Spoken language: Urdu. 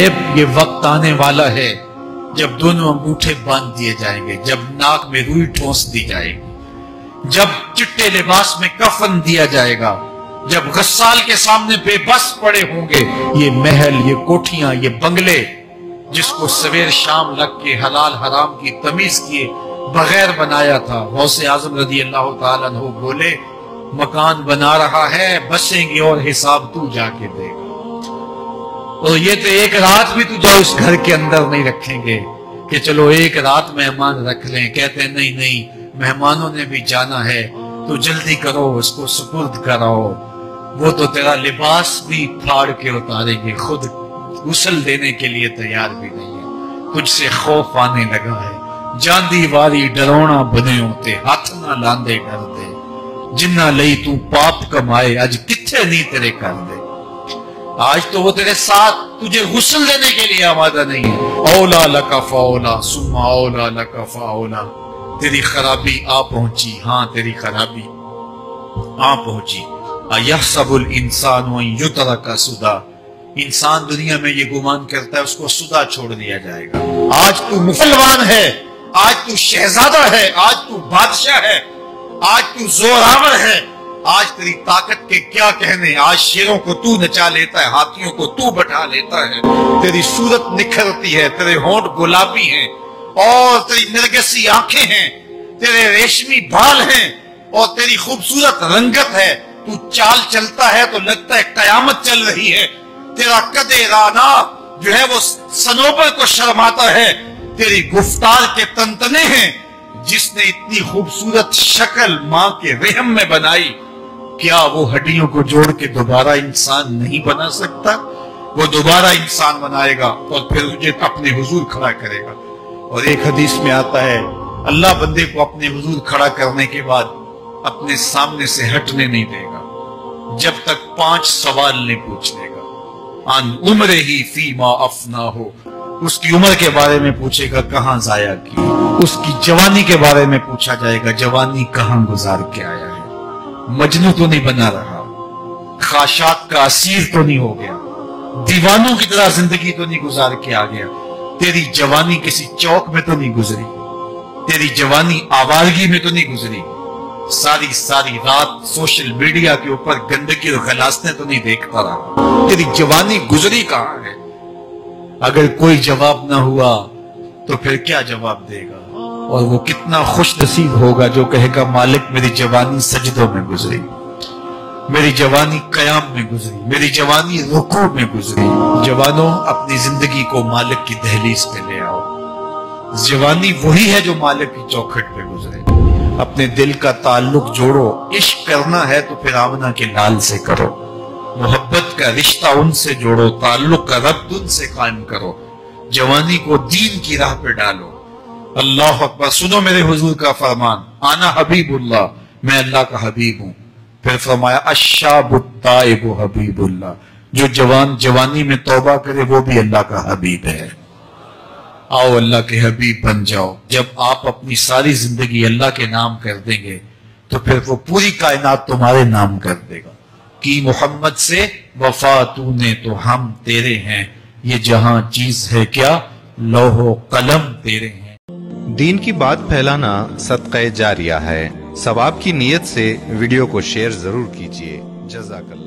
صہیب یہ وقت آنے والا ہے جب دونوں انگوٹھے باندھ دیے جائیں گے، جب ناک میں روئی ٹھونس دی جائے گی، جب چٹے لباس میں کفن دیا جائے گا، جب غسال کے سامنے بے بس پڑے ہوں گے۔ یہ محل، یہ کوٹھیاں، یہ بنگلے جس کو سویر شام لگ کے حلال حرام کی تمیز کیے بغیر بنایا تھا، غوث اعظم رضی اللہ تعالیٰ عنہ بولے مکان بنا رہا ہے، بسیں گے اور حساب تو جا کے دے گا۔ اور یہ تو ایک رات بھی تجھے اس گھر کے اندر نہیں رکھیں گے کہ چلو ایک رات مہمان رکھ لیں، کہتے ہیں نہیں نہیں مہمانوں نے بھی جانا ہے تو جلدی کرو، اس کو سپرد کراؤ۔ وہ تو تیرا لباس بھی پھاڑ کے اتاریں گے، خود غسل دینے کے لیے تیار بھی نہیں ہے، تجھ سے خوف آنے لگا ہے۔ جاندی واری ڈرونا بنے ہوتے، ہاتھ نہ لاندے ڈر دے، جنہ لئی تو پاپ کمائے اج کتھے نہیں تیرے کر دے۔ آج تو وہ تیرے ساتھ تجھے غسل دینے کے لیے آمادہ نہیں ہے۔ اولا لک فاولا ثم اولا لک فاولا، تیری خرابی آ پہنچی، ہاں تیری خرابی آ پہنچی۔ ایحسب الانسان ان یترک سدی، انسان دنیا میں یہ گمان کرتا ہے اس کو سدا چھوڑ دیا جائے گا۔ آج تو مسلمان ہے، آج تو شہزادہ ہے، آج تو بادشاہ ہے، آج تو زوراور ہے، آج تیری طاقت کے کیا کہنے، آج شیروں کو تو نچا لیتا ہے، ہاتھیوں کو تو بٹھا لیتا ہے، تیری صورت نکھرتی ہے، تیرے ہونٹ گلابی ہیں اور تیری نرگسی آنکھیں ہیں، تیرے ریشمی بال ہیں اور تیری خوبصورت رنگت ہے، تو چال چلتا ہے تو لگتا ہے قیامت چل رہی ہے، تیرا قد رانا جو ہے وہ صنوبر کو شرماتا ہے، تیری گفتار کے تنتنے ہیں، جس نے اتنی خوبصورت شکل ماں کے رحم میں بنائی، کیا وہ ہڈیوں کو جوڑ کے دوبارہ انسان نہیں بنا سکتا؟ وہ دوبارہ انسان بنائے گا اور پھر تجھے اپنے حضور کھڑا کرے گا۔ اور ایک حدیث میں آتا ہے اللہ بندے کو اپنے حضور کھڑا کرنے کے بعد اپنے سامنے سے ہٹنے نہیں دے گا جب تک 5 سوال نہیں پوچھ لے گا۔ ان عمرہ ہی فیما افنا ہو، اس کی عمر کے بارے میں پوچھے گا کہاں ضائع کی، اس کی جوانی کے بارے میں پوچھا جائے گا جوانی کہاں گزار کے آیا ہے، مجنوں تو نہیں بنا رہا، خواہشات کا اسیر تو نہیں ہو گیا، دیوانوں کی طرح زندگی تو نہیں گزار کے آ گیا، تیری جوانی کسی چوک میں تو نہیں گزری، تیری جوانی آوارگی میں تو نہیں گزری، ساری رات سوشل میڈیا کے اوپر گندگی اور غلاظتیں تو نہیں دیکھتا رہا، تیری جوانی گزری کہاں ہے؟ اگر کوئی جواب نہ ہوا تو پھر کیا جواب دے گا؟ اور وہ کتنا خوش نصیب ہوگا جو کہے گا مالک میری جوانی سجدوں میں گزری، میری جوانی قیام میں گزری، میری جوانی رکوع میں گزری۔ جوانوں اپنی زندگی کو مالک کی دہلیز پہ لے آؤ، جوانی وہی ہے جو مالک کی چوکھٹ پہ گزرے۔ اپنے دل کا تعلق جوڑو، عشق کرنا ہے تو پھر آمنہ کے لال سے کرو، محبت کا رشتہ ان سے جوڑو، تعلق کا ربط ان سے قائم کرو، جوانی کو دین کی راہ پہ ڈالو۔ اللہ اکبر، سنو میرے حضور کا فرمان، انا حبیب اللہ، میں اللہ کا حبیب ہوں۔ پھر فرمایا الشاب التائب حبیب اللہ، جو جوان جوانی میں توبہ کرے وہ بھی اللہ کا حبیب ہے۔ آؤ اللہ کے حبیب بن جاؤ۔ جب آپ اپنی ساری زندگی اللہ کے نام کر دیں گے تو پھر وہ پوری کائنات تمہارے نام کر دے گا۔ کی محمد سے وفا تو نے تو ہم تیرے ہیں، یہ جہاں چیز ہے کیا لوح و قلم تیرے ہیں۔ دین کی بات پھیلانا صدقہ جاریہ ہے، ثواب کی نیت سے ویڈیو کو شیئر ضرور کیجیے۔ جزاک اللہ۔